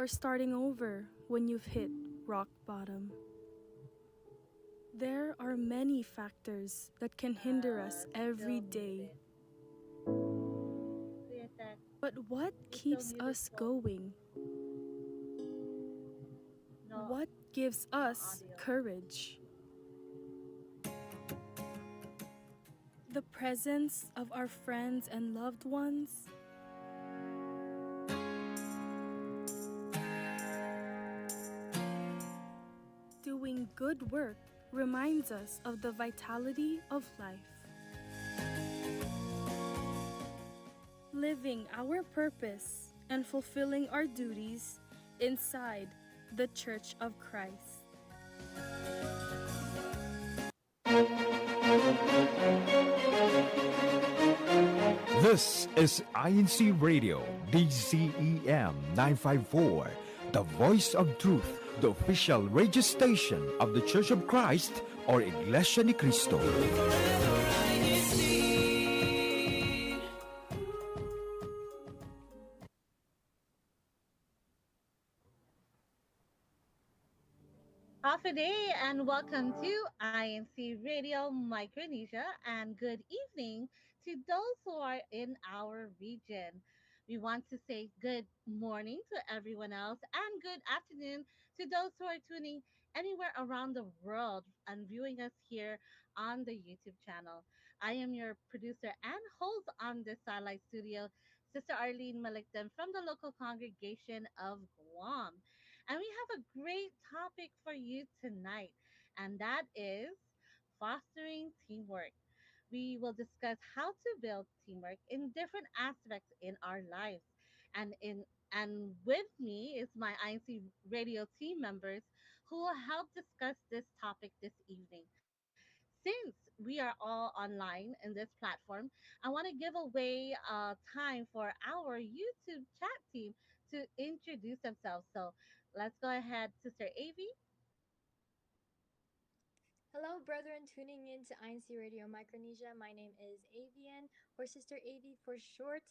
for starting over when you've hit rock bottom. There are many factors that can hinder us every day. But what keeps us going? What gives us courage? The presence of our friends and loved ones? Doing good work reminds us of the vitality of life. Living our purpose and fulfilling our duties inside the Church of Christ. This is INCRadio, DCEM 954, the voice of truth, the official radio station of the Church of Christ or Iglesianicristo. Half a day and welcome to INC Radio Micronesia and good evening to those who are in our region. We want to say good morning to everyone else and good afternoon to those who are tuning anywhere around the world and viewing us here on the YouTube channel. I am your producer and host on the Satellite Studio, Sister Arlene Malikdem from the local congregation of Guam. And we have a great topic for you tonight, and that is fostering teamwork. We will discuss how to build teamwork in different aspects in our lives. And with me is my INC radio team members who will help discuss this topic this evening. Since we are all online in this platform, I want to give away time for our YouTube chat team to introduce themselves. So let's go ahead, Sister Avi. Hello, brethren, tuning in to INC Radio Micronesia. My name is Avian, or Sister Avi for short,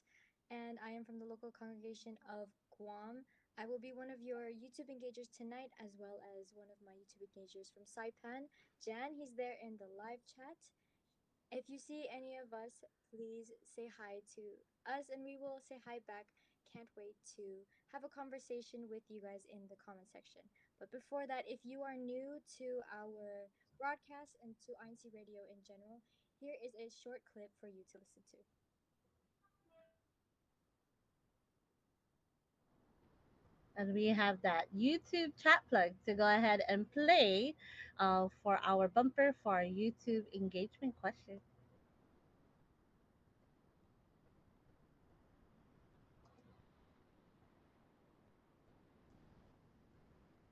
and I am from the local congregation of Guam. I will be one of your YouTube engagers tonight, as well as one of my YouTube engagers from Saipan. Jan, he's there in the live chat. If you see any of us, please say hi to us and we will say hi back. Can't wait to have a conversation with you guys in the comment section. But before that, if you are new to our broadcast and to INC Radio in general, here is a short clip for you to listen to. And we have that YouTube chat plug to go ahead and play for our bumper for our YouTube engagement question.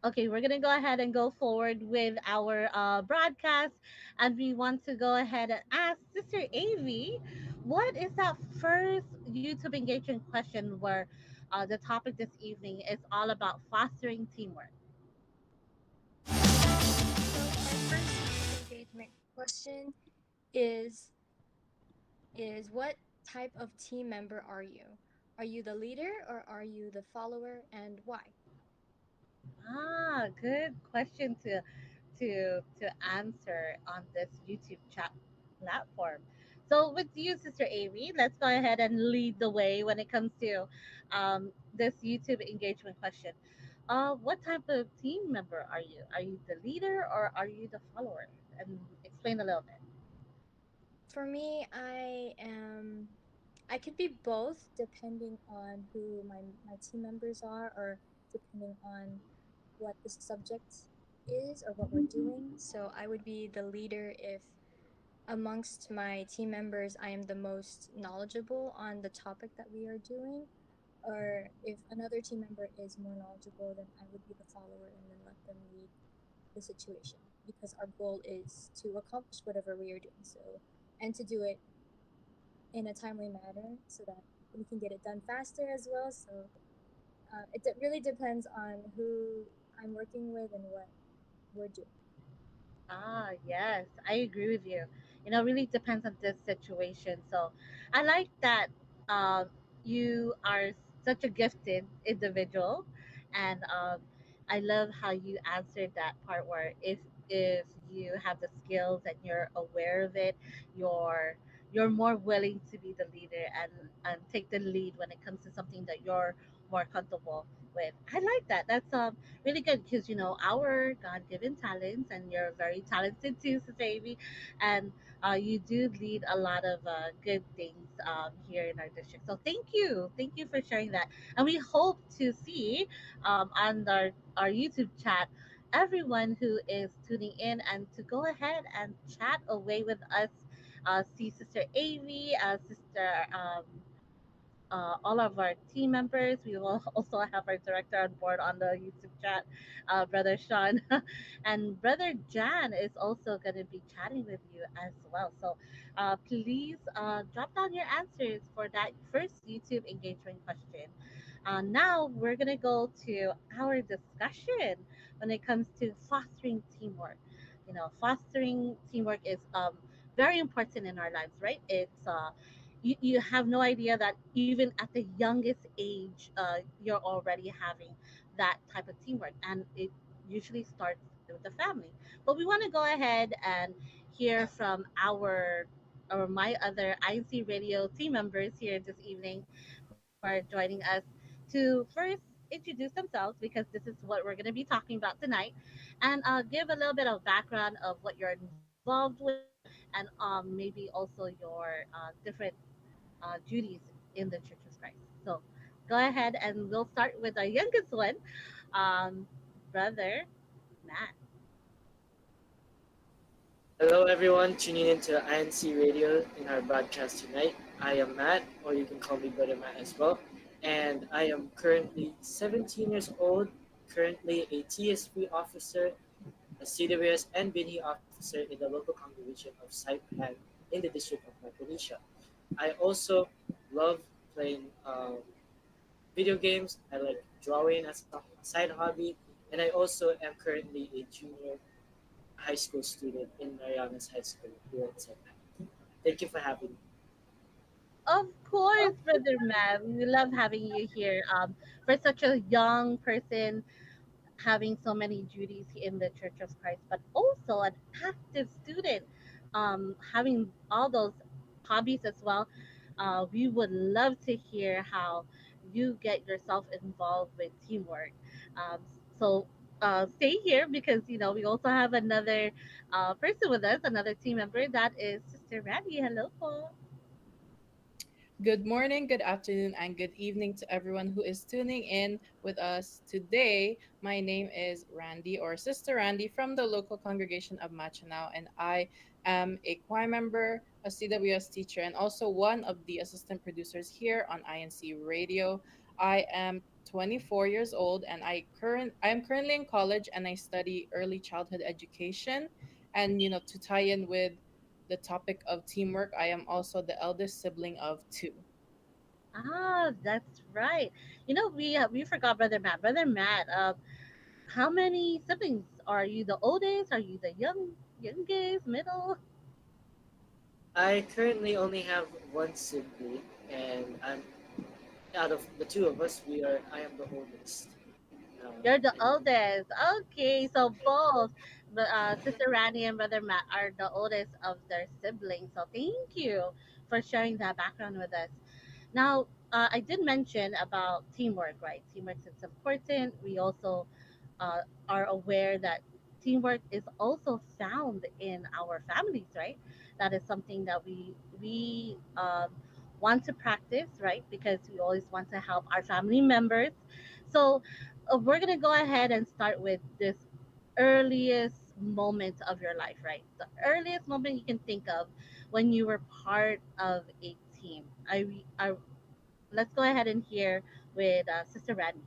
Okay, we're gonna go ahead and go forward with our broadcast, and we want to go ahead and ask Sister Avi, what is that first YouTube engagement question where the topic this evening is all about fostering teamwork? So our first engagement question is what type of team member are you? Are you the leader or are you the follower, and why? Good question to answer on this YouTube chat platform. So with you, Sister Amy, let's go ahead and lead the way when it comes to this YouTube engagement question. What type of team member are you? Are you the leader or are you the follower? And explain a little bit. For me, I could be both depending on who my team members are or depending on what the subject is or what we're doing. So I would be the leader if amongst my team members I am the most knowledgeable on the topic that we are doing. Or if another team member is more knowledgeable, then I would be the follower and then let them lead the situation because our goal is to accomplish whatever we are doing. So, and to do it in a timely manner so that we can get it done faster as well. So it really depends on who I'm working with and what we're doing. Yes, I agree with you. Really depends on this situation. So I like that you are such a gifted individual And I love how you answered that part where if you have the skills and you're aware of it, you're you're more willing to be the leader and take the lead when it comes to something that you're more comfortable with. I like that. That's really good because our God-given talents, and you're very talented too, Sister Amy, and you do lead a lot of good things here in our district. So thank you for sharing that, and we hope to see on our YouTube chat everyone who is tuning in and to go ahead and chat away with us. See Sister Amy, Sister all of our team members. We will also have our director on board on the YouTube chat, Brother Sean, and Brother Jan is also going to be chatting with you as well. So please drop down your answers for that first YouTube engagement question. Now we're going to go to our discussion when it comes to fostering teamwork. Fostering teamwork is very important in our lives, right? You have no idea that even at the youngest age, you're already having that type of teamwork, and it usually starts with the family. But we want to go ahead and hear from our or my other INC radio team members here this evening who are joining us to first introduce themselves, because this is what we're going to be talking about tonight, and give a little bit of background of what you're involved with, and maybe also your different duties in the Church of Christ. So go ahead, and we'll start with our youngest one, um, Brother Matt. Hello, everyone tuning into INC Radio in our broadcast tonight. I am Matt, or you can call me Brother Matt as well. And I am currently 17 years old, currently a TSP officer, a CWS and BINI officer in the local congregation of Saipan in the district of Micronesia. I also love playing video games. I like drawing as a side hobby. And I also am currently a junior high school student in Mariana's High School here in Saipan. Thank you for having me. Of course, Brother Matt. We love having you here. For such a young person, having so many duties in the Church of Christ, but also an active student, having all those hobbies as well. We would love to hear how you get yourself involved with teamwork. Um, so stay here, because we also have another person with us, another team member, that is Sister Randy. Hello po. Good morning, good afternoon, and good evening to everyone who is tuning in with us today. My name is Randy, or Sister Randy, from the local congregation of Machanao, and I am a choir member, a CWS teacher, and also one of the assistant producers here on INC Radio. I am 24 years old, and I am currently in college, and I study early childhood education. And to tie in with the topic of teamwork, I am also the eldest sibling of two. That's right. We forgot Brother Matt. Brother Matt, how many siblings are you? The oldest? Are you the youngest, middle? I currently only have one sibling, and I'm out of the two of us. I am the oldest. You're the And oldest. Okay, yes, so both Sister Randy and Brother Matt are the oldest of their siblings. So thank you for sharing that background with us. Now, I did mention about teamwork, right? Teamwork is important. We also uh, are aware that teamwork is also found in our families, right? That is something that we want to practice, right? Because we always want to help our family members. So we're gonna go ahead and start with this earliest moment of your life, right? The earliest moment you can think of when you were part of a team. Let's go ahead and hear with Sister Randy.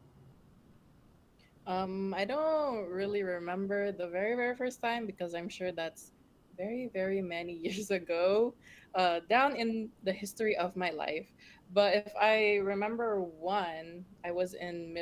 I don't really remember the very first time because I'm sure that's very many years ago, down in the history of my life. But if I remember one, I was in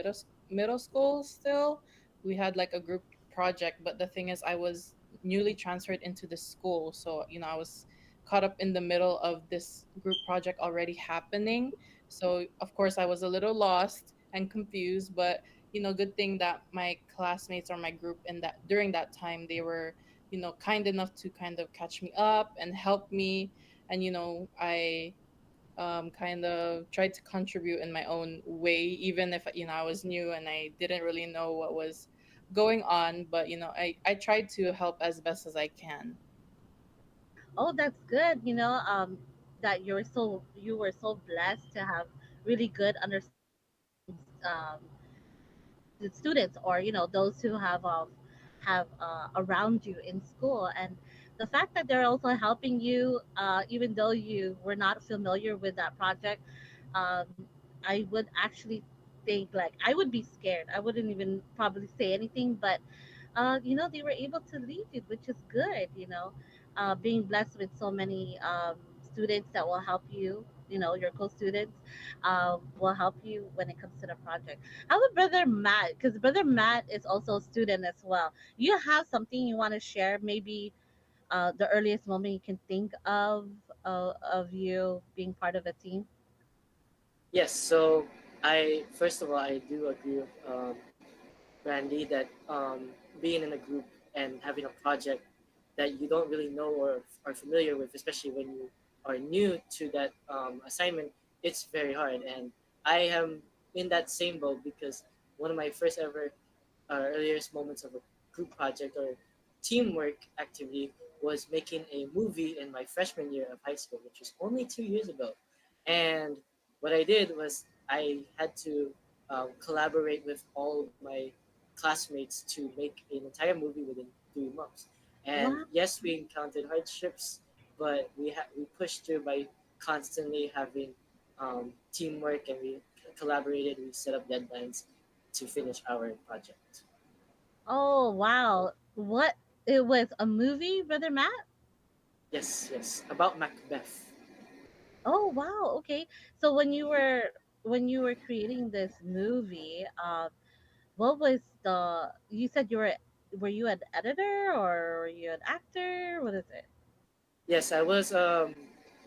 middle school still. We had like a group project, but the thing is, I was newly transferred into the school, so I was caught up in the middle of this group project already happening. So of course, I was a little lost and confused, but good thing that my classmates or my group in that during that time, they were kind enough to kind of catch me up and help me. And I kind of tried to contribute in my own way, even if I was new and I didn't really know what was going on. But I tried to help as best as I can. Oh, that's good. That you were so blessed to have really good understanding the students, or those who have around you in school. And the fact that they're also helping you, even though you were not familiar with that project, um, I would actually think, like, I would be scared. I wouldn't even probably say anything, but they were able to lead you, which is good. Being blessed with so many students that will help you. Your co-students will help you when it comes to the project. How about Brother Matt? Because Brother Matt is also a student as well. You have something you want to share? Maybe the earliest moment you can think of you being part of a team. Yes, so I first of all I do agree with Randy that being in a group and having a project that you don't really know or are familiar with, especially when you are new to that assignment, it's very hard. And I am in that same boat because one of my first ever earliest moments of a group project or teamwork activity was making a movie in my freshman year of high school, which was only 2 years ago. And what I did was I had to collaborate with all of my classmates to make an entire movie within 3 months. And Wow. yes, we encountered hardships, but we pushed through by constantly having teamwork, and we collaborated. We set up deadlines to finish our project. Oh, wow. What? It was a movie, Brother Matt? Yes, yes, about Macbeth. Oh, wow. Okay. So when you were creating this movie, what was you said were you an editor or were you an actor? What is it? Yes, I was.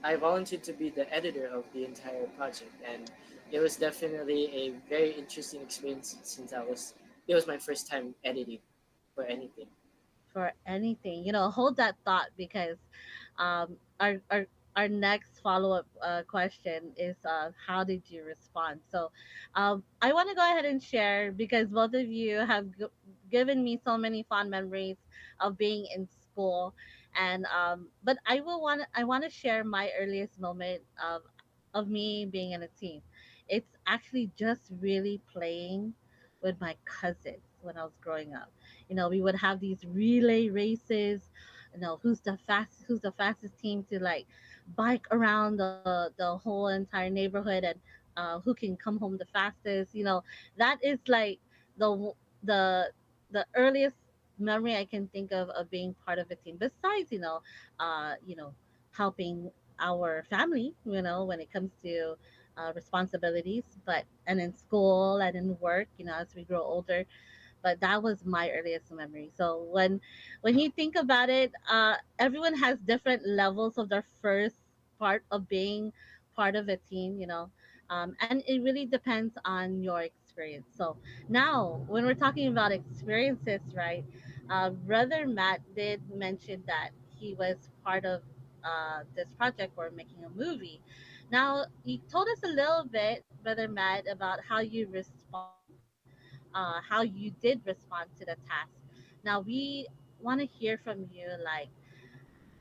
I volunteered to be the editor of the entire project, and it was definitely a very interesting experience since It was my first time editing for anything. For anything. Hold that thought, because our next follow up question is, how did you respond? So, I want to go ahead and share, because both of you have given me so many fond memories of being in school, and but I want to share my earliest moment of me being in a team. It's actually just really playing with my cousins when I was growing up. We would have these relay races. Who's the fastest team to, like, bike around the whole entire neighborhood, and who can come home the fastest. That is like the the the earliest memory I can think of being part of a team. Besides, uh, you know, helping our family, when it comes to responsibilities, but and in school and in work, as we grow older. But that was my earliest memory. So when you think about it, everyone has different levels of their first part of being part of a team, and it really depends on your experience. So now, when we're talking about experiences, right? Brother Matt did mention that he was part of this project for making a movie. Now, you told us a little bit, Brother Matt, about how you did respond to the task. Now we want to hear from you, like,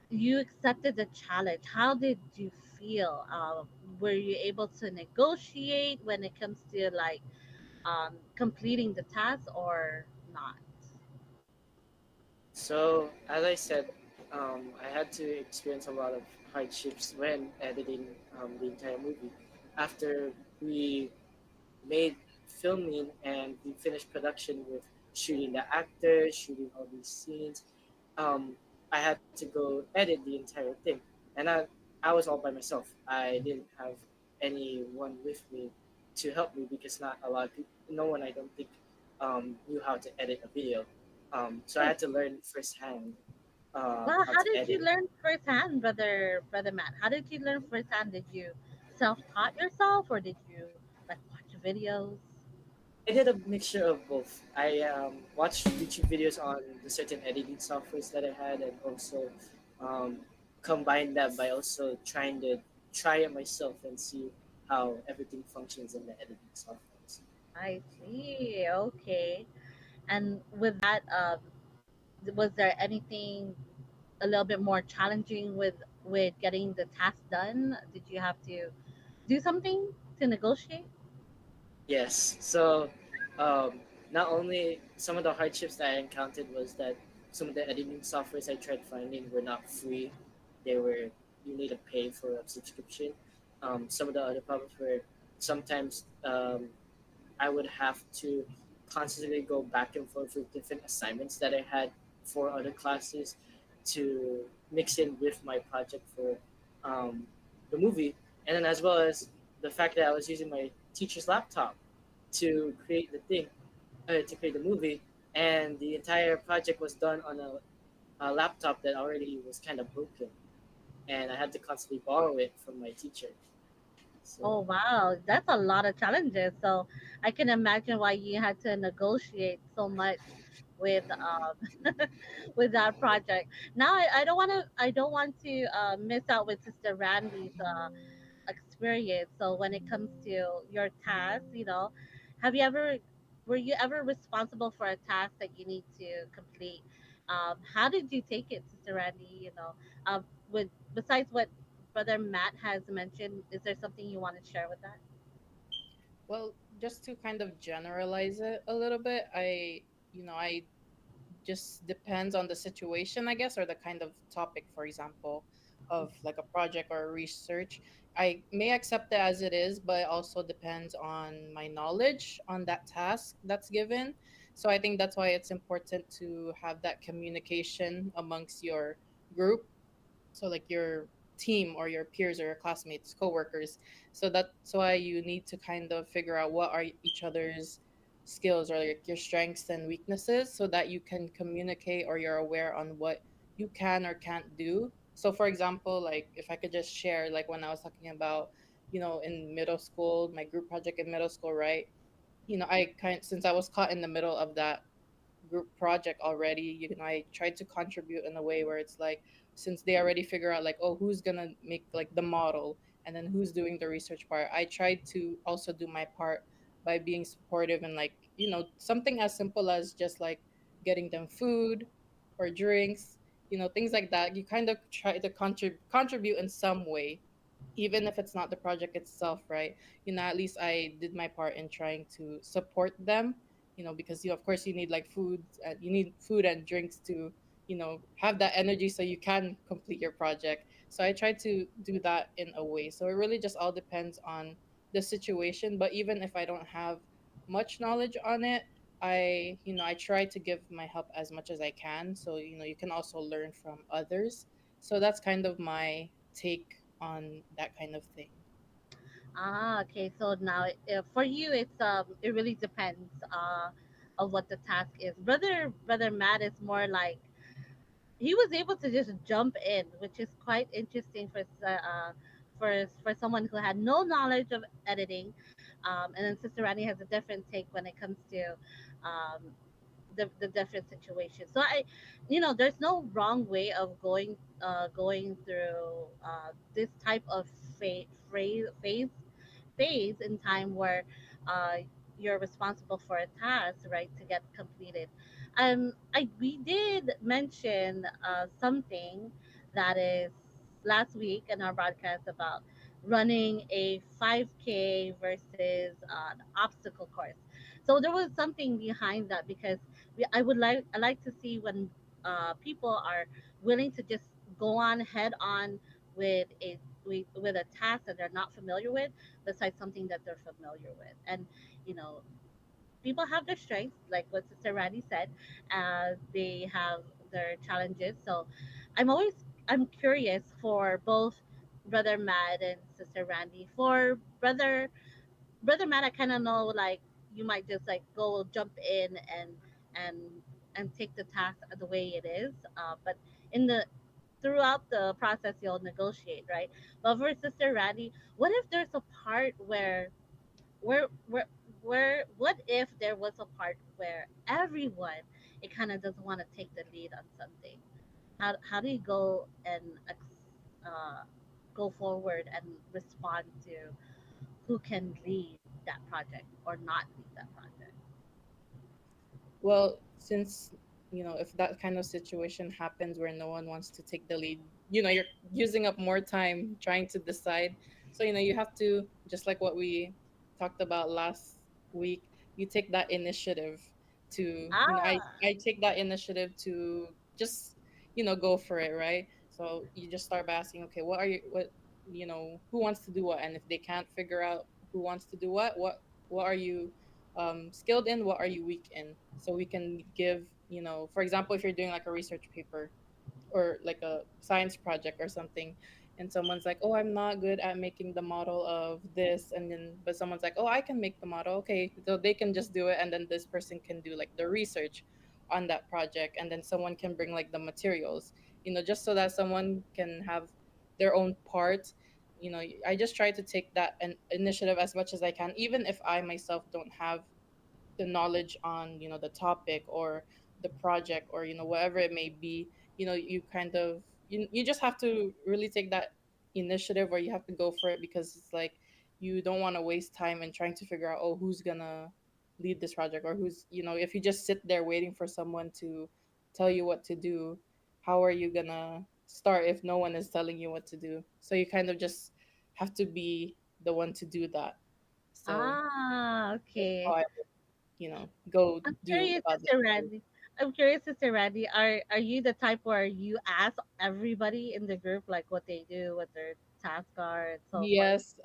you accepted the challenge. How did you feel? Were you able to negotiate when it comes to, like, completing the task or not? So, as I said, I had to experience a lot of hardships when editing the entire movie. After we made filming and we finished production with shooting the actors, shooting all these scenes, um, I had to go edit the entire thing, and I was all by myself. I didn't have anyone with me to help me because not a lot of people, no one I don't think knew how to edit a video. So I Oh, had to learn firsthand well, how how to did you edit. learn firsthand, brother Matt? How did you learn firsthand? Did you self-taught yourself, or did you, like, watch videos? I did a mixture of both. I watched YouTube videos on the certain editing softwares that I had, and also um, combined that by also trying to try it myself and see how everything functions in the editing softwares. I see. Okay. And with that, was there anything a little bit more challenging with getting the task done? Did you have to do something to negotiate? Yes. So, um, not only some of the hardships that I encountered was that some of the editing softwares I tried finding were not free. They were you need to pay for a subscription. Some of the other problems were sometimes I would have to constantly go back and forth with different assignments that I had for other classes to mix in with my project for um, the movie, and then as well as the fact that I was using my teacher's laptop to create the thing, to create the movie, and the entire project was done on a laptop that already was kind of broken, and I had to constantly borrow it from my teacher. So Oh wow, that's a lot of challenges. So I can imagine why you had to negotiate so much with with that project. Now I don't want to miss out with Sister Randy's experience. So when it comes to your tasks, have you ever were you ever responsible for a task that you need to complete? How did you take it, Sister Randy? With besides what Brother Matt has mentioned, is there something you want to share with that? Well, just to kind of generalize it a little bit, I just depends on the situation, I guess, or the kind of topic, for example, of like a project or a research. I may accept it as it is, but it also depends on my knowledge on that task that's given. So I think that's why it's important to have that communication amongst your group, so like your team or your peers or your classmates, coworkers. So that's why you need to kind of figure out what are each other's skills or like your strengths and weaknesses, so that you can communicate or you're aware on what you can or can't do. So for example, like if I could just share, like when I was talking about, in middle school, my group project in middle school, right? I kind since I was caught in the middle of that group project already, I tried to contribute in a way where it's like, since they already figure out like, oh, who's gonna make like the model and then who's doing the research part, I tried to also do my part by being supportive and like, something as simple as just like getting them food or drinks, things like that. You kind of try to contribute in some way, even if it's not the project itself, right? At least I did my part in trying to support them, because of course you need like food, you need food and drinks to, have that energy so you can complete your project. So I try to do that in a way. So it really just all depends on the situation. But even if I don't have much knowledge on it, I try to give my help as much as I can. So, you can also learn from others. So that's kind of my take on that kind of thing. Ah, okay. So now, for you, it really depends of what the task is. Brother Matt is more like he was able to just jump in, which is quite interesting for someone who had no knowledge of editing. And then Sister Rani has a different take when it comes to um, the different situations. So there's no wrong way of going through this type of phase in time where uh, you're responsible for a task, right, to get completed. We did mention something that is last week in our broadcast about running a 5K versus an obstacle course. So there was something behind that because I like to see when people are willing to just go on head on with with a task that they're not familiar with, besides something that they're familiar with. And you know, people have their strengths, like what Sister Randy said. They have their challenges. So I'm I'm curious for both Brother Matt and Sister Randy. For Brother Matt, I kind of know like you might just like go jump in and and take the task the way it is. But in the throughout the process, you'll negotiate, right? But for Sister Randy, what if there's a part where where what if there was a part where everyone it kind of doesn't want to take the lead on something? How do you go and uh, go forward and respond to who can lead that project or not lead that project? Well, since if that kind of situation happens where no one wants to take the lead, you're using up more time trying to decide. So, you have to, just like what we talked about last week, you take that initiative to, Ah, I take that initiative to just, go for it, right? So you just start by asking, okay, who wants to do what? And if they can't figure out who wants to do what are you skilled in, what are you weak in, so we can give, for example, if you're doing like a research paper or like a science project or something, and someone's like, oh, I'm not good at making the model of this, and then but someone's like, oh, I can make the model, okay, so they can just do it, and then this person can do like the research on that project, and then someone can bring like the materials, just so that someone can have their own part. I just try to take that initiative as much as I can, even if I myself don't have the knowledge on the topic or the project, or whatever it may be. You kind of, you just have to really take that initiative, or you have to go for it, because it's like you don't want to waste time in trying to figure out, oh, who's gonna lead this project, or who's, if you just sit there waiting for someone to tell you what to do, how are you gonna start if no one is telling you what to do? So you kind of just have to be the one to do that. So that's how okay. I go I'm do curious, other Sister things. Randy. I'm curious, Sister Randy. Are you the type where you ask everybody in the group like what they do, what their tasks are, and so forth? Yes,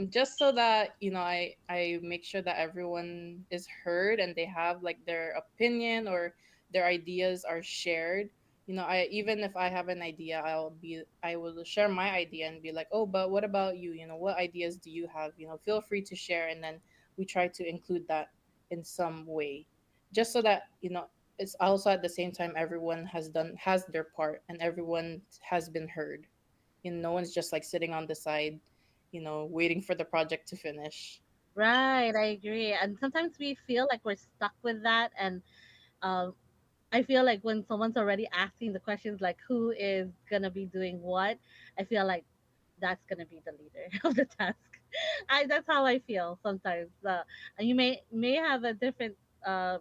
just so that I make sure that everyone is heard and they have like their opinion, or their ideas are shared. I, even if I have an idea, I will share my idea and be like, oh, but what about you? What ideas do you have? Feel free to share, and then we try to include that in some way, just so that it's also at the same time everyone has their part, and everyone has been heard. No one's just like sitting on the side, waiting for the project to finish. Right, I agree. And sometimes we feel like we're stuck with that, and um, I feel like when someone's already asking the questions like who is gonna be doing what, I feel like that's gonna be the leader of the task. I That's how I feel sometimes. And you may have a different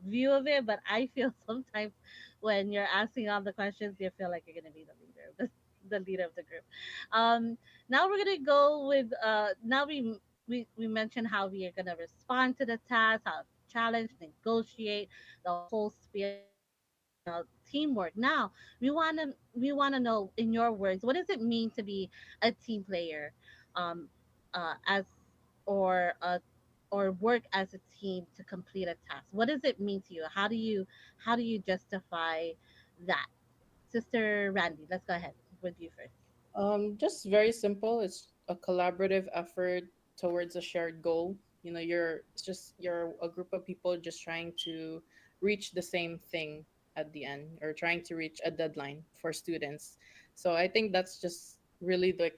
view of it, but I feel sometimes when you're asking all the questions, you feel like you're gonna be the leader of the leader of the group. Um, Now we're gonna go with now we mentioned how we are gonna respond to the task, how challenge, negotiate, the whole spiel of teamwork. Now we wanna know in your words, what does it mean to be a team player, um, as or or work as a team to complete a task? What does it mean to you? How do you justify that? Sister Randy, let's go ahead with you first. Just very simple. It's a collaborative effort towards a shared goal. You're a group of people just trying to reach the same thing at the end, or trying to reach a deadline for students. So I think that's just really the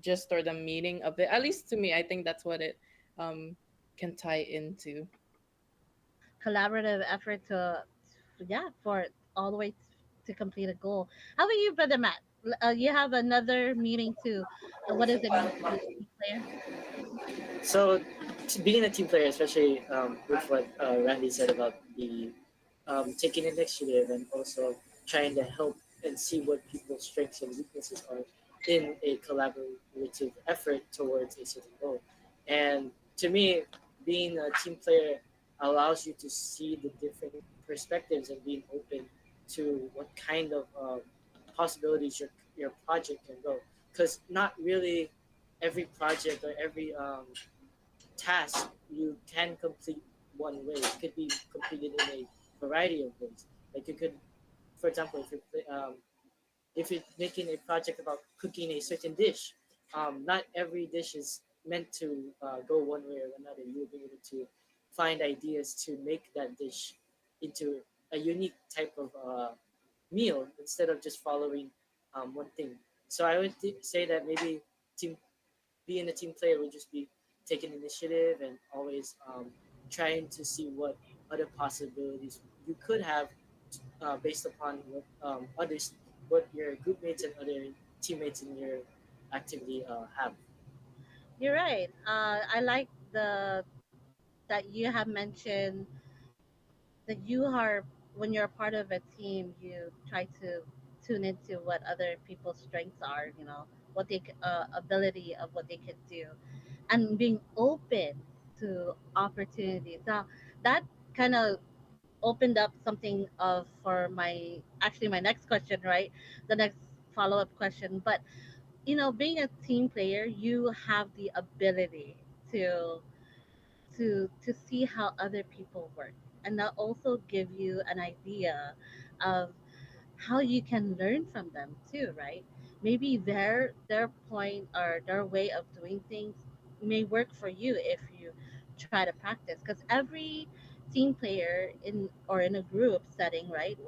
gist or the meaning of it. At least to me, I think that's what it um can tie into. Collaborative effort yeah, for all the way to complete a goal. How about you, brother Matt? You have another meaning to what does it mean to be a team player? So, being a team player, especially with what Randy said about the taking initiative and also trying to help and see what people's strengths and weaknesses are in a collaborative effort towards a certain goal. And to me, being a team player allows you to see the different perspectives and being open to what kind of possibilities your project can go. Because not really every project or every task you can complete one way. It could be completed in a variety of ways. Like you could, for example, if you're making a project about cooking a certain dish, not every dish is meant to go one way or another. You'll be able to find ideas to make that dish into a unique type of meal instead of just following one thing. So I would say that maybe team being a team player would just be taking initiative and always trying to see what other possibilities you could have based upon what others, what your group mates and other teammates in your activity have. You're right. I like the that you have mentioned that you are when you're a part of a team, you try to tune into what other people's strengths are. You know what they ability of what they could do, and being open to opportunities. Now that kind of opened up something of for my actually my next question, right? The next follow up question, but being a team player, you have the ability to to see how other people work, and that also give you an idea of how you can learn from them too, right? Maybe their point or their way of doing things may work for you if you try to practice, because every team player in a group setting, right,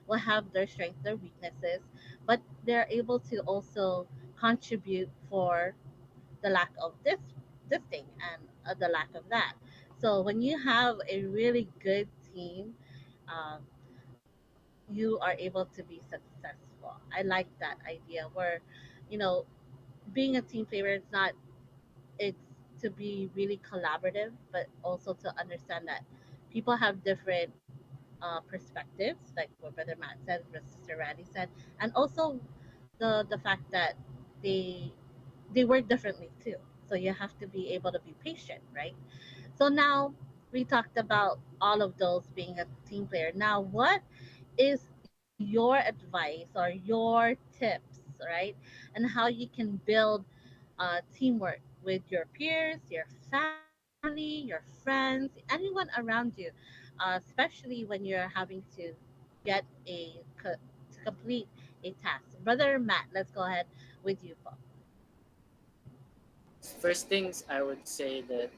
will have their strengths, their weaknesses, but they're able to also contribute for the lack of this thing and the lack of that. So when you have a really good team, um, you are able to be successful. I like that idea where, you know, being a team player is not it's to be really collaborative, but also to understand that people have different perspectives, like what Brother Matt said, what Sister Randy said, and also the fact that they they work differently too. So you have to be able to be patient, right? So now we talked about all of those being a team player. Now, what is your advice or your tips, right? And how you can build teamwork with your peers, your family, your friends, anyone around you, especially when you're having to get to complete a task. Brother Matt, let's go ahead with you, Paul. First things I would say that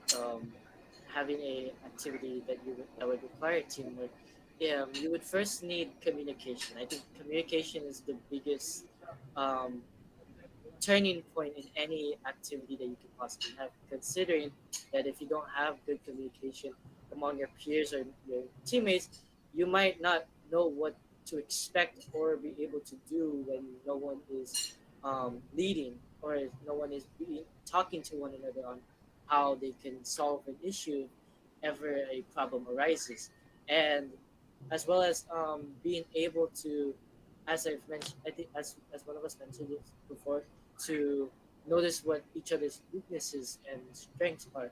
having a activity that would require teamwork, you would first need communication. I think communication is the biggest um, turning point in any activity that you could possibly have, considering that if you don't have good communication among your peers or your teammates, you might not know what to expect or be able to do when no one is leading, or if no one is talking to one another on how they can solve an issue if ever a problem arises. And as well as being able to, as I've mentioned, I think as one of us mentioned it before, to notice what each other's weaknesses and strengths are,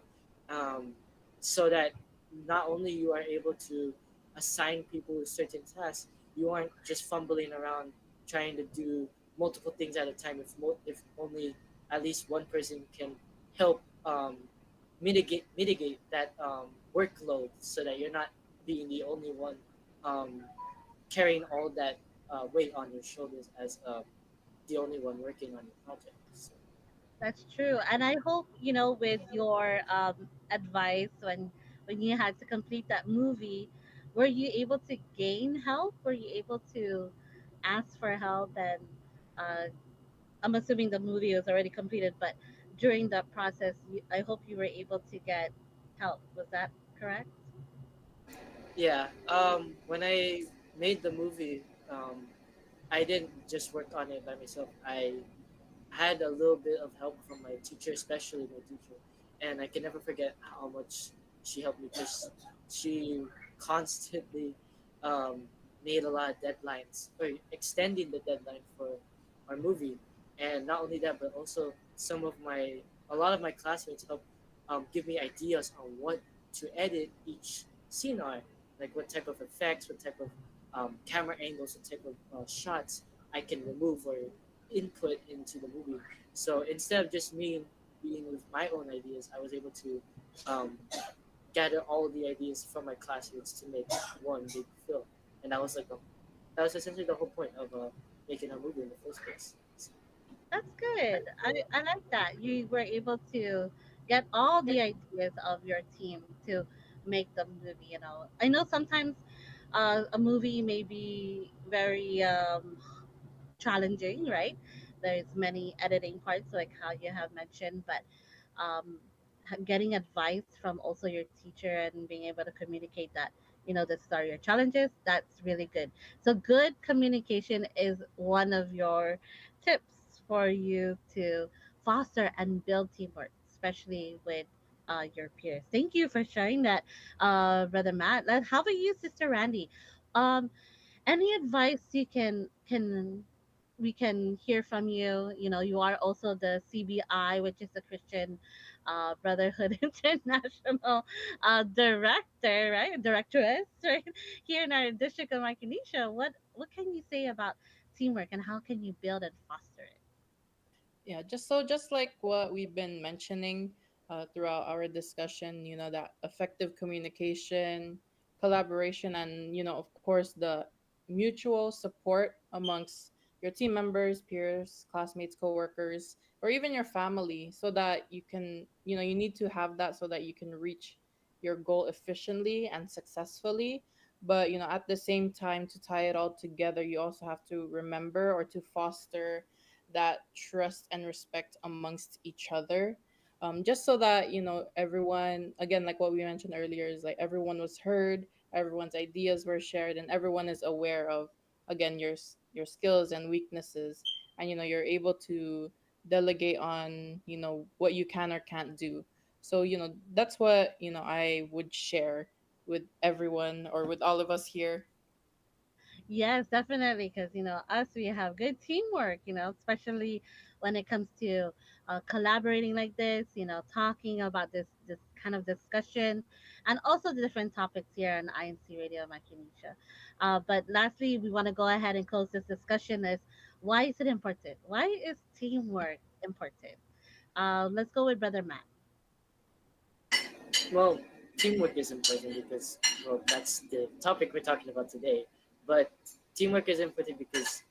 um, so that not only you are able to assign people certain tasks, you aren't just fumbling around trying to do multiple things at a time. If only at least one person can help mitigate that workload, so that you're not being the only one um, carrying all that weight on your shoulders as the only one working on your project. So, That's true. And I hope, with your advice when you had to complete that movie, were you able to gain help? Were you able to ask for help? And uh, I'm assuming the movie was already completed, but during that process, I hope you were able to get help. Was that correct? yeah, when I made the movie, I didn't just work on it by myself. I had a little bit of help from my teacher, especially my teacher, and I can never forget how much she helped me, because she constantly um, made a lot of deadlines, or extending the deadline for our movie. And not only that, but also a lot of my classmates helped give me ideas on what to edit each scene on, like what type of effects, what type of camera angles, what type of shots I can remove or input into the movie. So instead of just me being with my own ideas, I was able to um, gather all the ideas from my classmates to make one big film. And that was essentially the whole point of making a movie in the first place. So, That's good. I like that. You were able to get all the ideas of your team to make the movie. I know sometimes a movie may be very challenging, right? There's many editing parts, like how you have mentioned, but um, getting advice from also your teacher and being able to communicate that, this are your challenges. That's really good. So good communication is one of your tips for you to foster and build teamwork, especially with your peers. Thank you for sharing that, brother Matt. How about you, sister Randy? um any advice you can we can hear from you? You are also the CBI, which is the Christian Brotherhood International director, right? Directoress, right? Here in our district of Micronesia. What can you say about teamwork and how can you build and foster it? Yeah, just like what we've been mentioning throughout our discussion, that effective communication, collaboration, and of course the mutual support amongst your team members, peers, classmates, coworkers, or even your family, so that you need to have that so that you can reach your goal efficiently and successfully. But at the same time, to tie it all together, you also have to remember or to foster that trust and respect amongst each other, just so that everyone, again, like what we mentioned earlier, is like everyone was heard, everyone's ideas were shared, and everyone is aware of, again, your skills and weaknesses, and you're able to delegate on what you can or can't do. So that's what I would share with everyone, or with all of us here. Yes, definitely. Because, us, we have good teamwork, especially when it comes to collaborating like this, talking about this kind of discussion and also the different topics here on INC Radio Makinisha. But lastly, we want to go ahead and close this discussion is why is it important? Why is teamwork important? Let's go with Brother Matt. Well, teamwork is important because, well, that's the topic we're talking about today. But teamwork is important because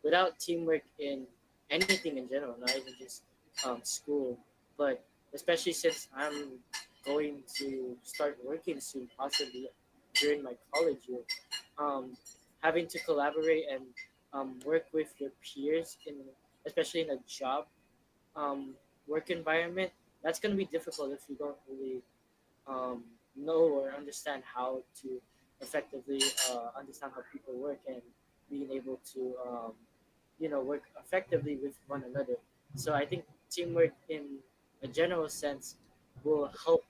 without teamwork in anything in general, not even just school, but especially since I'm going to start working soon, possibly during my college year, um, having to collaborate and work with your peers especially in a job um, work environment, that's going to be difficult if you don't really know or understand how to effectively understand how people work and being able to work effectively with one another. So I think teamwork in a general sense will help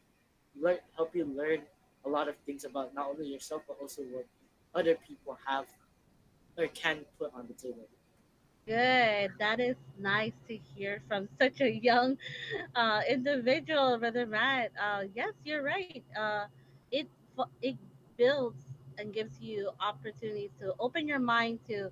you learn a lot of things about not only yourself but also what other people have or can put on the table. Good. That is nice to hear from such a young individual, Brother Matt. Yes, you're right. It builds and gives you opportunities to open your mind to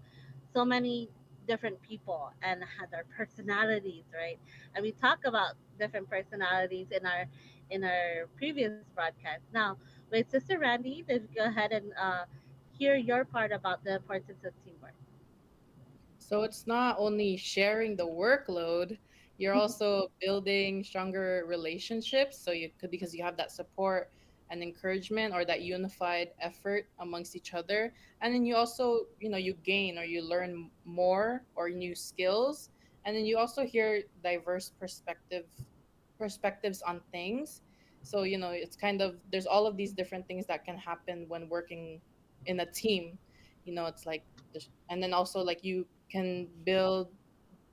so many different people and have their personalities, right? And we talk about different personalities in our previous broadcast. Now, with Sister Randy, let's go ahead and hear your part about the importance of teamwork. So it's not only sharing the workload, you're also building stronger relationships. So you could, because you have that support and encouragement, or that unified effort amongst each other. And then you also, you gain or you learn more or new skills. And then you also hear diverse perspectives on things. So, it's kind of, there's all of these different things that can happen when working in a team. It's like, and then also, like, you can build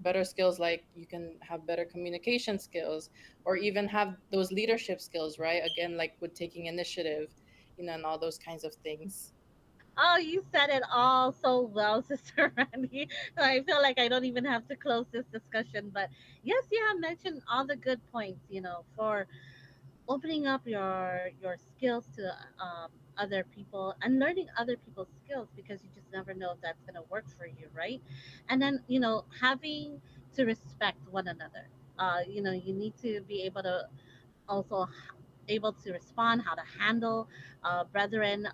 better skills, like you can have better communication skills, or even have those leadership skills, right? Again, like with taking initiative, and all those kinds of things. Oh, you said it all so well, Sister Randy. I feel like I don't even have to close this discussion. But yes, you have mentioned all the good points, for opening up your skills to other people and learning other people's skills because you just never know if that's going to work for you, right? And then, having to respect one another. You need to be able to also able to respond, how to handle brethren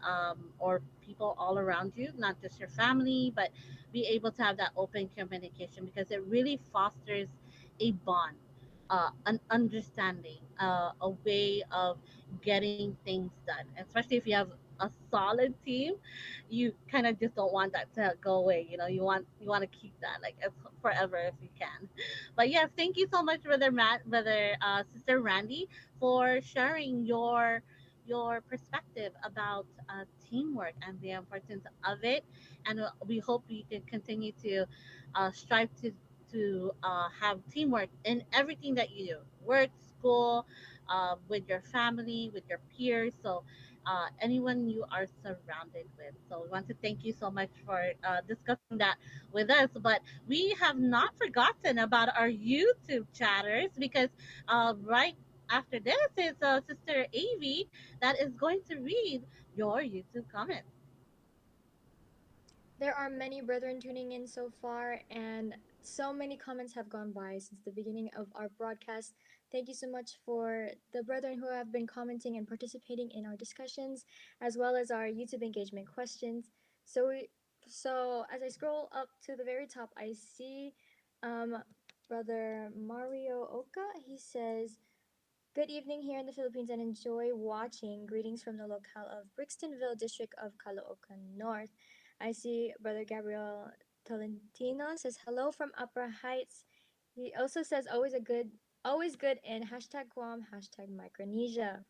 or people all around you, not just your family, but be able to have that open communication because it really fosters a bond, an understanding, a way of getting things done, especially if you have a solid team, you kind of just don't want that to go away. You want to keep that like as forever if you can. But yes, thank you so much, brother Sister Randy, for sharing your perspective about teamwork and the importance of it. And we hope you can continue to strive to have teamwork in everything that you do, work, school, with your family, with your peers. So anyone you are surrounded with. So we want to thank you so much for discussing that with us. But we have not forgotten about our YouTube chatters because right after this is Sister Avi that is going to read your YouTube comments. There are many brethren tuning in so far, and so many comments have gone by since the beginning of our broadcast. Thank you so much for the brethren who have been commenting and participating in our discussions, as well as our YouTube engagement questions. So, so as I scroll up to the very top, I see um, Brother Mario Oka. He says, "Good evening here in the Philippines and enjoy watching. Greetings from the locale of Brixtonville, district of Caloocan North." I see Brother Gabriel Tolentino says hello from Upper Heights. He also says always good in hashtag Guam, hashtag Micronesia.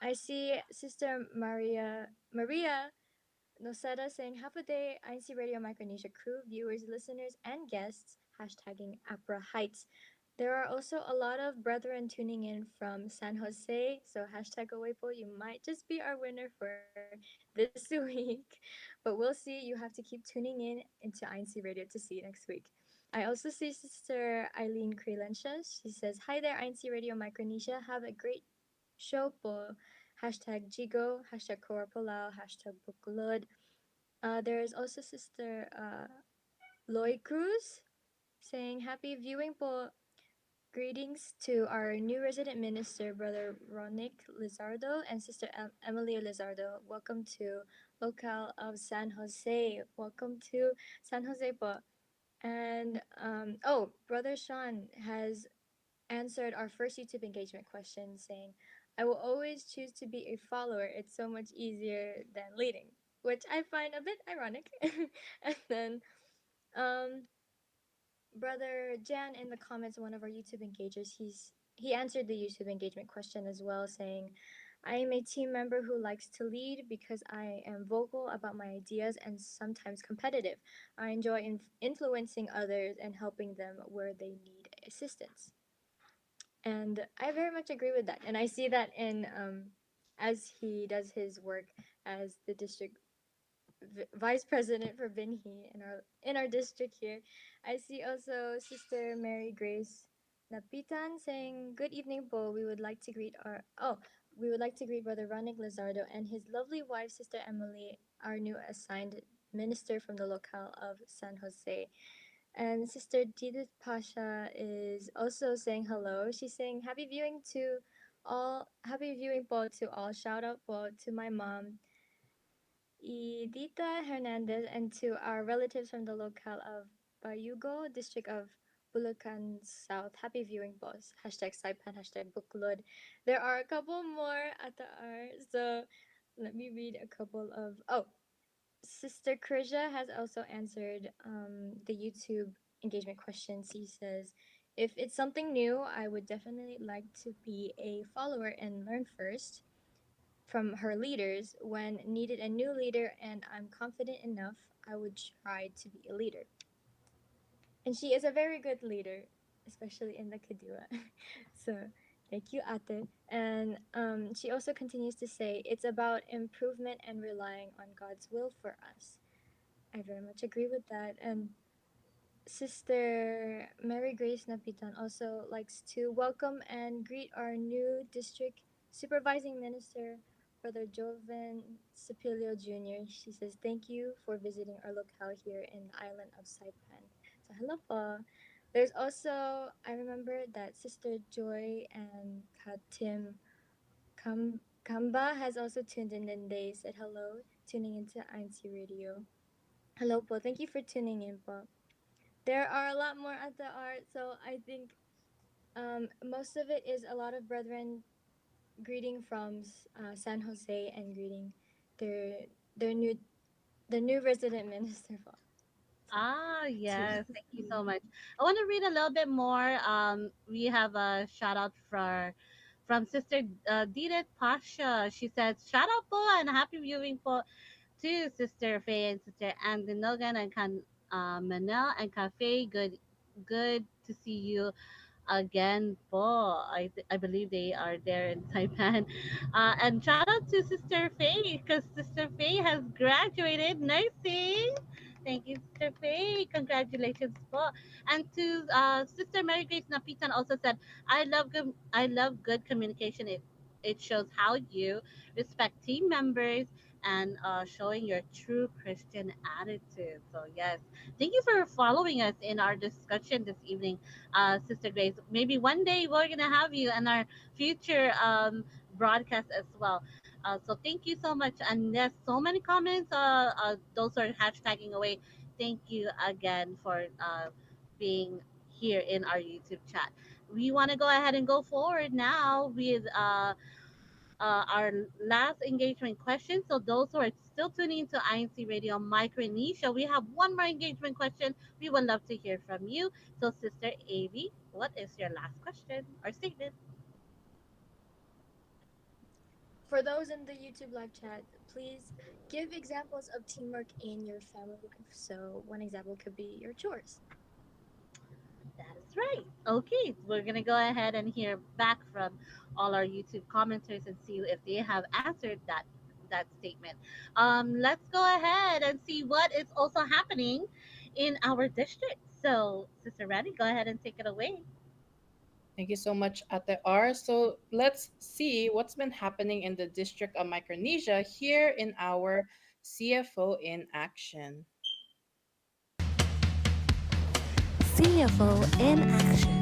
I see Sister Maria Noseda saying, "Half a day, INC Radio Micronesia crew, viewers, listeners, and guests, hashtagging Apra Heights." There are also a lot of brethren tuning in from San Jose, so hashtag Awepo, you might just be our winner for this week. But we'll see. You have to keep tuning in into INC Radio to see you next week. I also see Sister Eileen Crelensha. She says, "Hi there, INC Radio Micronesia. Have a great show po. Hashtag Jigo, hashtag Korapolau, hashtag Bukulod." There is also Sister Loy Cruz saying, "Happy viewing po. Greetings to our new resident minister, Brother Ronick Lizardo and Sister Emily Lizardo. Welcome to locale of San Jose. Welcome to San Jose po." And oh, Brother Sean has answered our first YouTube engagement question saying, "I will always choose to be a follower. It's so much easier than leading," which I find a bit ironic. And then um, Brother Jan in the comments, one of our YouTube engagers, he answered the YouTube engagement question as well, saying, "I am a team member who likes to lead because I am vocal about my ideas and sometimes competitive. I enjoy influencing others and helping them where they need assistance." And I very much agree with that. And I see that in as he does his work as the district vice president for Binhi in our district here. I see also Sister Mary Grace Napitan saying, "Good evening po. We would like to greet Brother Ronick Lizardo and his lovely wife, Sister Emily, our new assigned minister from the locale of San Jose." And Sister Judith Pasha is also saying hello. She's saying, happy viewing po to all. Shout out po to my mom, Edita Hernandez, and to our relatives from the locale of Bayugo, district of Bulacan South. Happy viewing, boss. Hashtag Saipan, hashtag Buklod. There are a couple more at the art, so let me read a couple of. Oh, Sister Krisha has also answered the YouTube engagement questions. He says, "If it's something new, I would definitely like to be a follower and learn first from her leaders. When needed a new leader and I'm confident enough, I would try to be a leader." And she is a very good leader, especially in the Kadiwa. So thank you, Ate. And she also continues to say, "It's about improvement and relying on God's will for us." I very much agree with that. And Sister Mary Grace Napitan also likes to welcome and greet our new district supervising minister, Brother Joven Sapilio Jr. She says, "Thank you for visiting our locale here in the island of Saipan." So, hello po. There's also, I remember that Sister Joy and Katim Kamba has also tuned in and they said hello, tuning into INC Radio. Hello po. Thank you for tuning in po. There are a lot more at the art, so I think most of it is a lot of brethren greeting from San Jose and greeting their their new the new resident minister po. Ah, Too. yes. Thank you so much. I want to read a little bit more. We have a shout out from Sister Didit Pasha. She says, shout out po and happy viewing po to Sister Faye and Sister Anne Dinogan and Manel and Cafe. Good to see you again po. I believe they are there in Taiwan. And shout out to Sister Faye because Sister Faye has graduated nursing. Thank you, Sister Faye. Congratulations po. And to Sister Mary Grace Napitan also said, I love good communication. It shows how you respect team members and showing your true Christian attitude. So yes, thank you for following us in our discussion this evening, Sister Grace. Maybe one day we're gonna have you in our future broadcast as well. So thank you so much. And there's so many comments. Those are hashtagging away. Thank you again for being here in our YouTube chat. We want to go ahead and go forward now with our last engagement question. So those who are still tuning into INC Radio Micronesia, we have one more engagement question. We would love to hear from you. So Sister Avi, what is your last question or statement? For those in the YouTube live chat, please give examples of teamwork in your family life. So one example could be your chores. That is right. Okay, we're gonna go ahead and hear back from all our YouTube commenters and see if they have answered that statement. Let's go ahead and see what is also happening in our district. So, Sister Randy, go ahead and take it away. Thank you so much, Ate R. So let's see what's been happening in the District of Micronesia here in our CFO in action. CFO in action.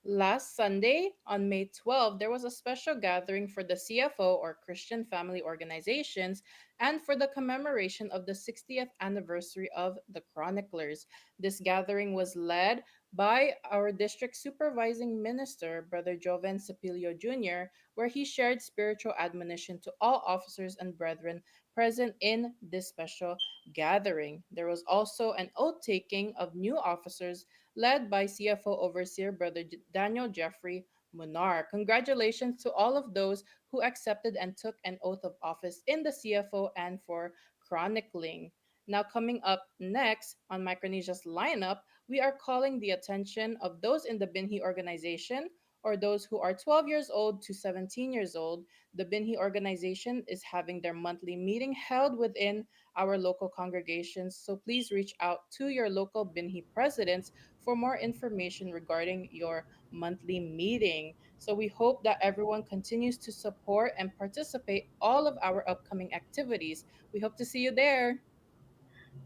Last Sunday, on May 12th, there was a special gathering for the CFO or Christian Family Organizations and for the commemoration of the 60th anniversary of the Chroniclers. This gathering was led by our district supervising minister, Brother Joven Cepilio Jr., where he shared spiritual admonition to all officers and brethren present in this special gathering. There was also an oath taking of new officers led by CFO Overseer Brother Daniel Jeffrey Munar. Congratulations to all of those who accepted and took an oath of office in the CFO and for chronicling. Now, coming up next on Micronesia's lineup, we are calling the attention of those in the Binhi organization or those who are 12 years old to 17 years old. The Binhi organization is having their monthly meeting held within our local congregations, so please reach out to your local Binhi presidents for more information regarding your monthly meeting. So we hope that everyone continues to support and participate all of our upcoming activities. We hope to see you there.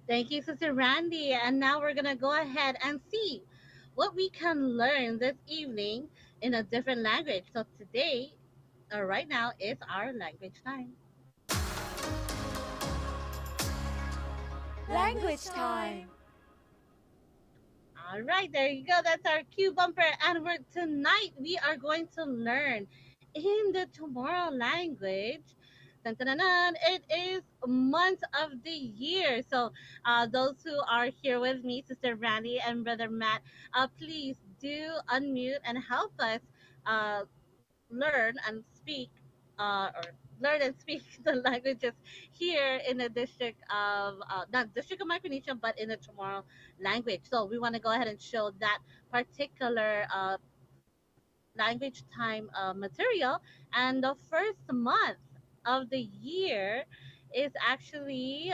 Thank you, Sister Randy. And now we're gonna go ahead and see what we can learn this evening in a different language. So today, right now, is our language time. Language time. All right, there you go. That's our cue bumper. And tonight we are going to learn in the tomorrow language. Dun, dun, dun, dun, it is month of the year. So, those who are here with me, Sister Randy and Brother Matt, please do unmute and help us uh, learn and speak or learn and speak the languages here in the district of not district of Micronesia but in the tomorrow language. So we want to go ahead and show that particular language time material, and the first month of the year is actually,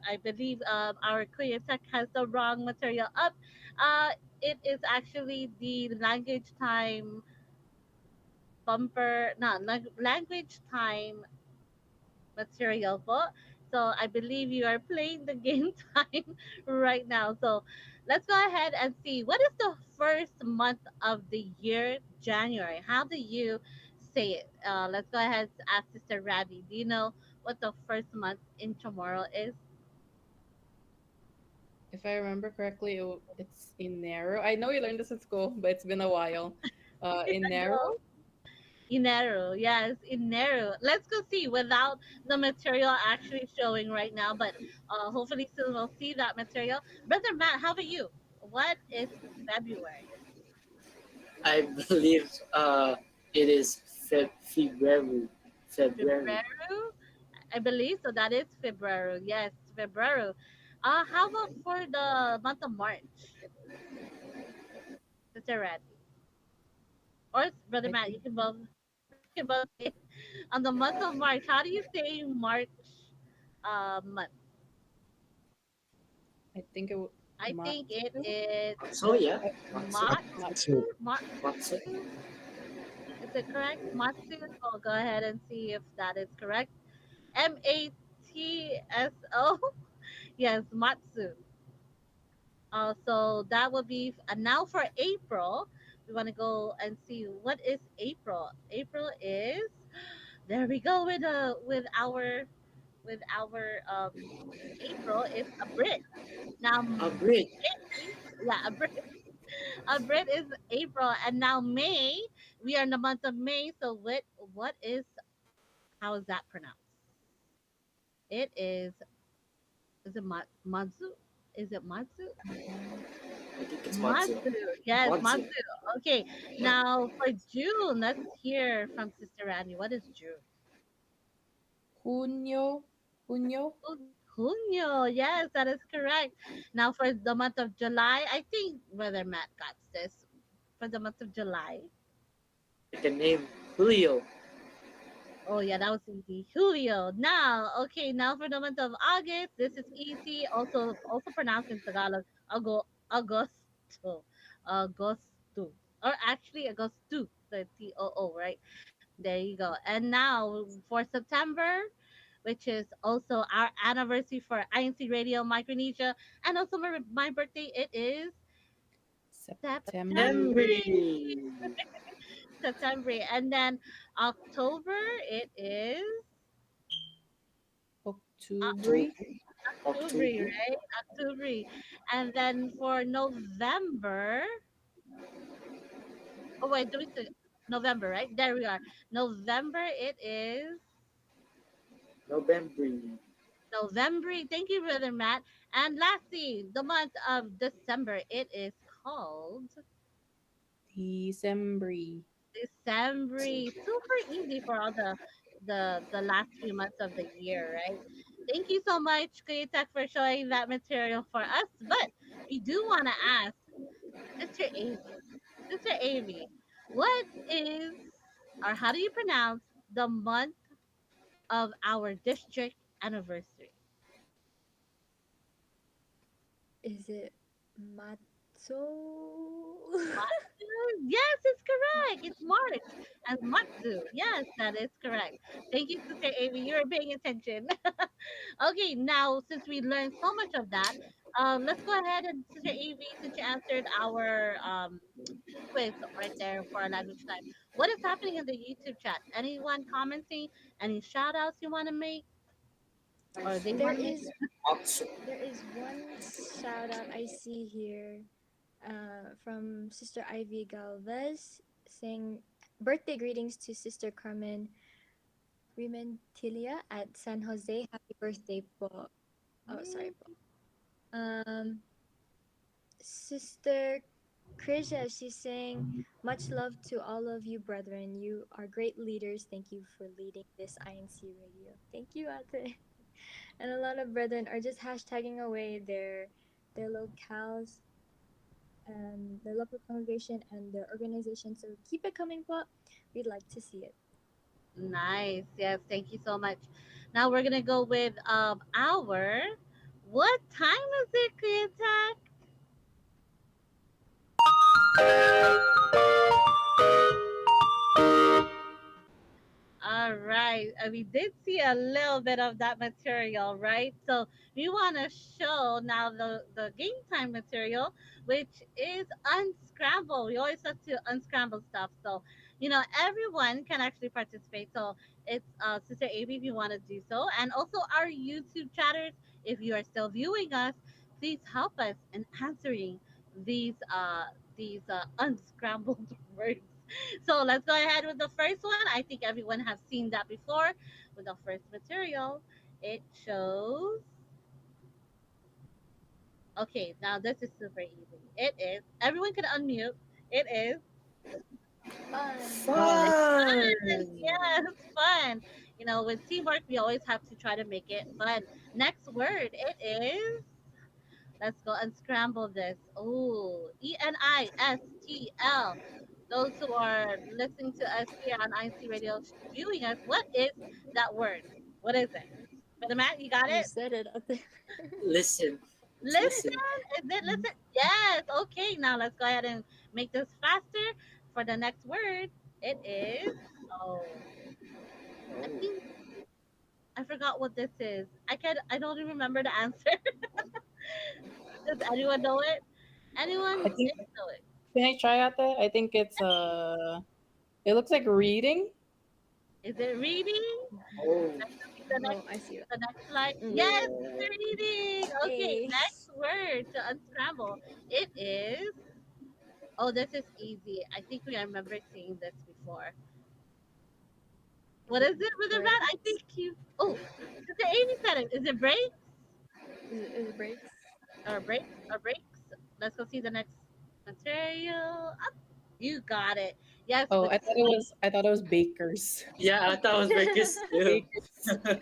I believe our Korean Tech has the wrong material up. It is actually the language time bumper, no, language time material po. So I believe you are playing the game time right now. So let's go ahead and see what is the first month of the year, January. How do you say it? Let's go ahead and ask Sister Ravi. Do you know what the first month in tomorrow is? If I remember correctly, it's Enero. I know you learned this in school, but it's been a while. Enero? Inero, yes, Inero. Let's go see without the material actually showing right now, but hopefully soon we'll see that material. Brother Matt, how about you? What is February? I believe it is February. February. February, I believe. So that is February. Yes, February. How about for the month of March? Sister Randy or Brother I Matt? think You can both say on the month of March. How do you say March month? I think it would I think it Matsu. is So yeah, Matsu. Matsu. Matsu. Matsu. Matsu. Is it correct? Matsu. I'll go ahead and see if that is correct. Matso. Yes, Matsu. So that would be now for April. We want to go and see what is April. April is there. We go with our April is a Brit. Now A Brit. May, yeah, a Brit. A Brit is April, and now May. We are in the month of May. So what is how is that pronounced? It is it Matsu? Is it Matsu? I think it's Matsu. Matsu. Yes, Matsu. Matsu. Okay. Now for June, let's hear from Sister Randy. What is June? Hunyo. Hunyo. Junio. Yes, that is correct. Now for the month of July, I think Brother Matt got this. For the month of July. I can name Julio. Oh yeah, that was easy. Julio. Now, okay, now for the month of August, this is easy. Also pronounced in Tagalog. Agosto. Agosto. Or actually Agosto. The Too, right? There you go. And now for September, which is also our anniversary for INC Radio Micronesia, and also my birthday, it is September. September. September. September. And then October, it is October. October. October, October. right? October. And then for November, oh wait, do we say November, right? There we are. November, it is November. November. Thank you, Brother Matt. And lastly, the month of December, it is called December. December. Super easy for all the last few months of the year, right? Thank you so much, Kuya Tech, for showing that material for us. But we do want to ask Sister Avi. Sister Avi, what is or how do you pronounce the month of our district anniversary? Is it Matsu? Matsu? Yes, it's correct. It's March. And Matsu. Yes, that is correct. Thank you, Sister Amy. You're paying attention. Okay, now since we learned so much of that, let's go ahead and Sister Amy, since you answered our quiz right there for our language time. What is happening in the YouTube chat? Anyone commenting? Any shout outs you want to make or they there want to make? is Matsu. there is one shout out I see here from Sister Ivy Galvez saying birthday greetings to Sister Carmen Rimentillia at San Jose. Happy birthday po. Oh, sorry po. Um, Sister Krisha, she's saying, much love to all of you, brethren. You are great leaders. Thank you for leading this INC radio. Thank you, Ate. And a lot of brethren are just hashtagging away their locales and their local congregation and their organization. So keep it coming, po. We'd like to see it. Nice. Yes, thank you so much. Now we're gonna go with our what time is it, Kuya Tech? All right. We did see a little bit of that material, right? So we want to show now the game time material, which is unscramble. We always have to unscramble stuff. So, everyone can actually participate. So it's Sister Amy if you want to do so. And also our YouTube chatters, if you are still viewing us, please help us in answering these unscrambled words. So let's go ahead with the first one. I think everyone has seen that before. With the first material, it shows. Okay, now this is super easy. It is. Everyone can unmute. It is Fun. Fun. fun. Yes, fun. With teamwork, we always have to try to make it fun. Next word, it is. Let's go unscramble this. Oh, ENISTL. Those who are listening to us here on INC Radio, viewing us, what is that word? What is it? Brother Matt, you got You it? said it up there. Listen. It's Listen. listen. Is it listen? Yes. Okay, now let's go ahead and make this faster for the next word. It is. Oh, I Oh. think I forgot what this is. I don't even remember the answer. Does anyone know it? Anyone I think, did know it. can I try out that? I think it's it looks like reading. Is it reading? Oh. Let's go see the Oh, next I see that. the next slide. Mm. Yes, Yeah. it's reading. Okay, Hey. next word to unscramble. It is. Oh, this is easy. I think we remember seeing this before. Is What it is it with the rat? I breaks? think you. Oh, Sister Amy said it. Is it breaks Is it breaks? or breaks or breaks? Let's go see the next material. Up. You got it. Yes, Oh, with I thought it was bakers. Yeah, I thought it was breakers too. Bakers.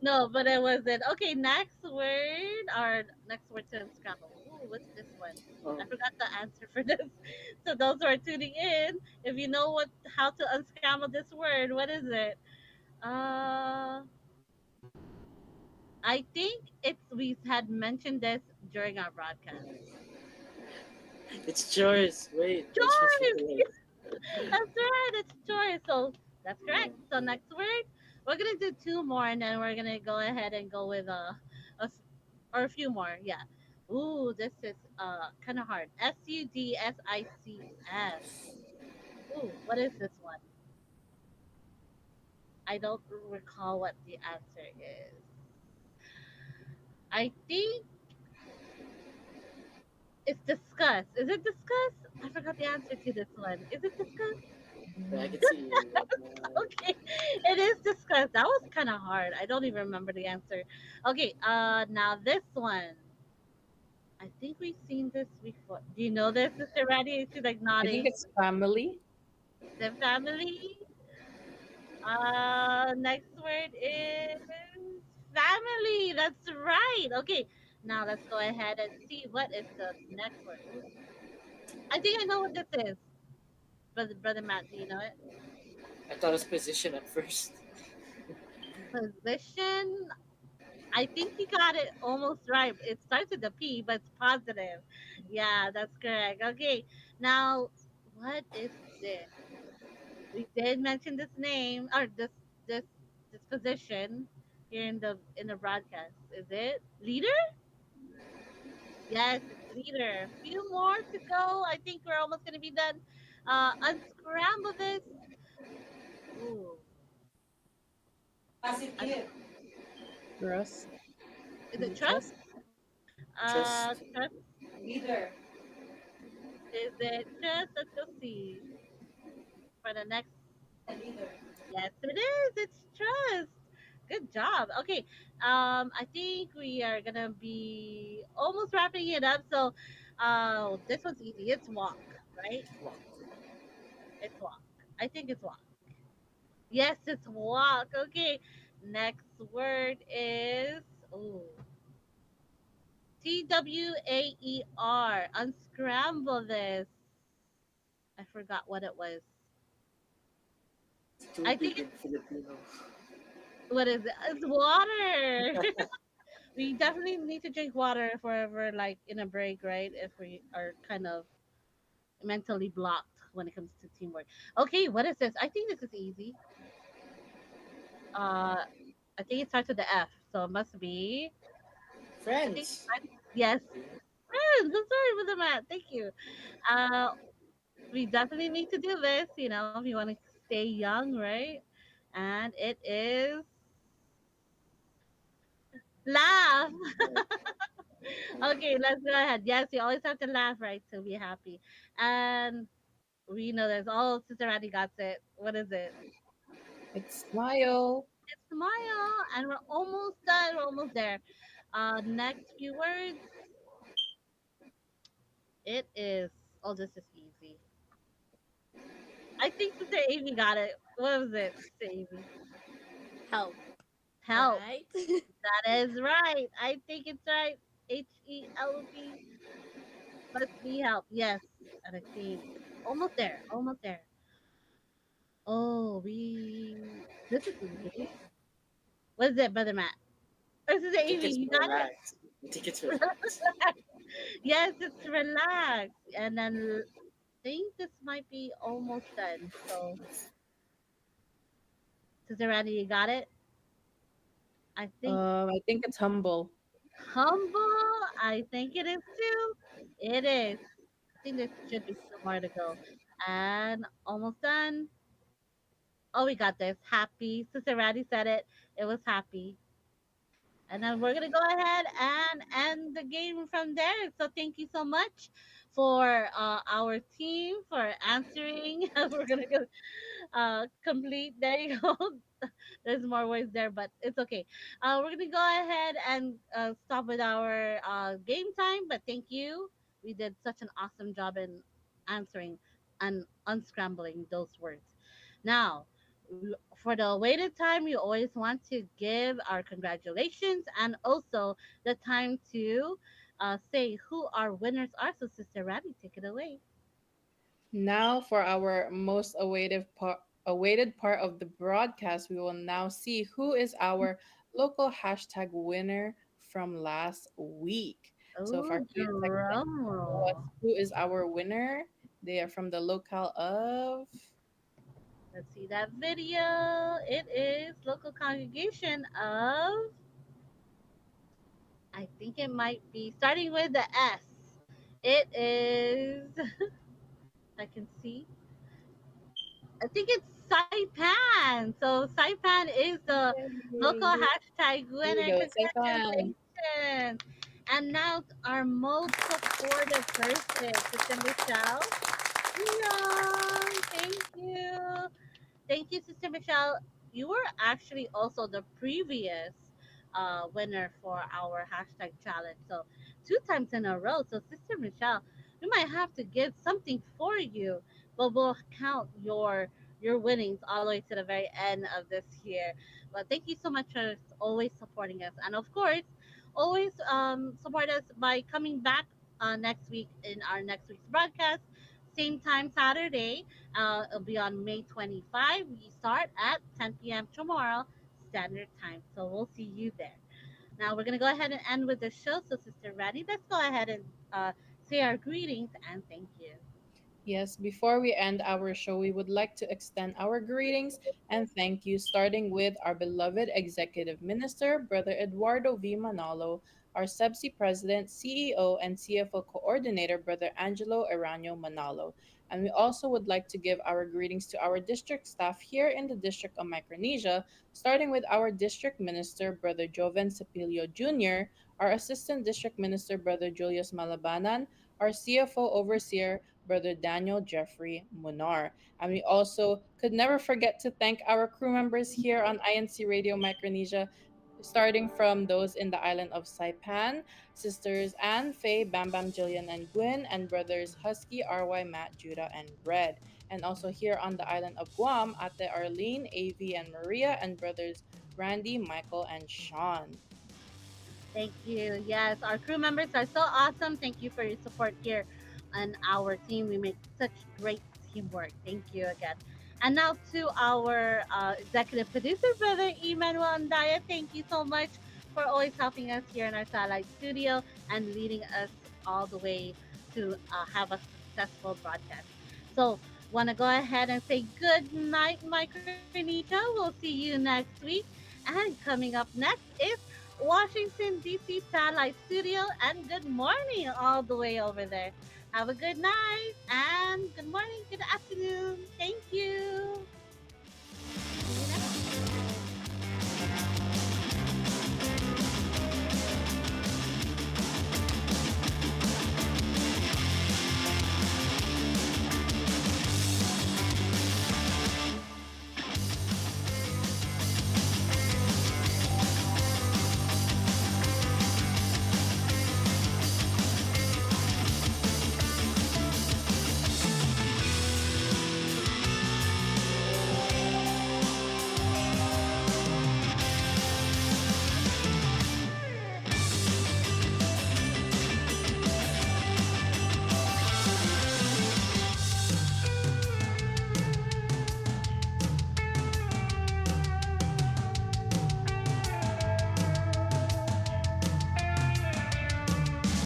no, but it wasn't. Okay, next word. Our next word to unscramble. Ooh, what's this one? Oh, I forgot the answer for this. So those who are tuning in, if you know how to unscramble this word, what is it? Uh, I think we had mentioned this during our broadcast. it's chores. Wait, that's for Choice. chocolate. That's right. It's choice. So that's correct. So next word, we're gonna do two more, and then we're gonna go ahead and go with a f- or a few more. Yeah. Ooh, this is kind of hard. SUDSICS. Ooh, what is this one? I don't recall what the answer is. I think it's discuss. Is it discuss? I forgot the answer to this one. Is it discuss? Yeah, I can see right now. Okay, it is discuss. That was kind of hard. I don't even remember the answer. Okay, now this one. I think we've seen this before. Do you know this, Sister Ready? She's like I think nodding. it's family. The family. Next word is family. That's right. Okay, now let's go ahead and see what is the next word. Ooh, I think I know what this is. Brother Matt, do you know it? I thought it was position at first. Position. I think you got it almost right. It starts with a P, but it's positive. Yeah, that's correct. Okay, now what is this? We did mention this name or this this position here in the broadcast. Is it leader? Yes, it's leader. Few more to go. I think we're almost gonna be done. Unscramble this. Ooh, I, Trust. is Is it it trust? trust? Trust. Trust. Is it trust? Let's go see for the next. Yes, it is. It's trust. Good job. Okay. I think we are gonna be almost wrapping it up. So, this one's easy. It's walk, right? It's walk. I think it's walk. Yes, it's walk. Okay. Next word is oh TWAER. Unscramble this. I forgot what it was. It's too I think big it's in Filipino. what is it? It's water. We definitely need to drink water if we're ever like in a break, right? If we are kind of mentally blocked when it comes to teamwork. Okay, what is this? I think this is easy. Uh, I think it starts with the F, so it must be. I think Friends. yes. Friends. I'm sorry for the math. Thank you. Uh, we definitely need to do this. If you want to stay young, right? And it is laugh. Okay, let's go ahead. Yes, you always have to laugh, right, to be happy. And We know this. Oh, Sister Randy got it. What is it? It's smile. It's smile, and we're almost done. We're almost there. Next few words. It is. Oh, this is easy. I think Sister Amy got it. What was it, Sister Amy? Help, Help. right? That is right. I think it's right. HELP. Must be help. Yes. And I think almost there. Almost there. Oh, we. This is easy. What is it, Brother Matt? Or Sister I think Amy? it's You got it? relax. I think it's relax. Yes, it's relax. And then think this might be almost done. So, Sister Randy, you got it? I think I think it's humble. humble. I think it is too. It is. I think there should be two more to go. And almost done. Oh, we got this. Happy. Sister Randy said it. It was happy. And then we're gonna go ahead and end the game from there. So thank you so much for our team for answering. We're gonna go complete. There you go. There's more words there, but it's okay. We're gonna go ahead and stop with our game time. But thank you. We did such an awesome job in answering and unscrambling those words. Now, for the waited time, we always want to give our congratulations and also the time to say who our winners are. So, Sister Ravi, take it away. Now for our most awaited part of the broadcast, we will now see who is our local hashtag winner from last week. So if our Oh, kids can drum show us roll. who is our winner, they are from the locale of Let's see that video. It is local congregation of, I think it might be starting with the S. It is, I can see, I think it's Saipan. So Saipan is the local Yay. hashtag Here we winner. go, Stefan. Congratulations. And now our most supportive person, Sister Michelle. Yeah, thank you. Thank you, Sister Michelle. You were actually also the previous winner for our hashtag challenge. So, two times in a row. So, Sister Michelle, we might have to give something for you, but we'll count your winnings all the way to the very end of this year. But thank you so much for always supporting us. And of course, always support us by coming back next week in our next week's broadcast. Same time Saturday, it'll be on May 25. We start at 10 p.m. tomorrow, Standard Time. So we'll see you there. Now we're going to go ahead and end with the show. So, Sister Raddy, let's go ahead and say our greetings and thank you. Yes, before we end our show, we would like to extend our greetings and thank you, starting with our beloved Executive Minister, Brother Eduardo V. Manalo, our SEBSI President, CEO, and CFO Coordinator, Brother Angelo Eranio Manalo. And we also would like to give our greetings to our district staff here in the District of Micronesia, starting with our District Minister, Brother Joven Cepilio Jr., our Assistant District Minister, Brother Julius Malabanan, our CFO Overseer, Brother Daniel Jeffrey Munar. And we also could never forget to thank our crew members here on INC Radio Micronesia, starting from those in the island of Saipan, sisters Anne, Faye, Bam Bam, Jillian, and Gwen, and brothers Husky, RY, Matt, Judah, and Red. And also here on the island of Guam, Ate Arlene, AV, and Maria, and brothers Randy, Michael, and Sean. Thank you. Yes, our crew members are so awesome. Thank you for your support here on our team. We make such great teamwork. Thank you again. And now to our executive producer, Brother Emmanuel Andaya. Thank you so much for always helping us here in our satellite studio and leading us all the way to have a successful broadcast. So, want to go ahead and say good night, Micronesia. We'll see you next week. And coming up next is Washington, D.C. Satellite Studio, and good morning all the way over there. Have a good night and good morning, good afternoon. Thank you.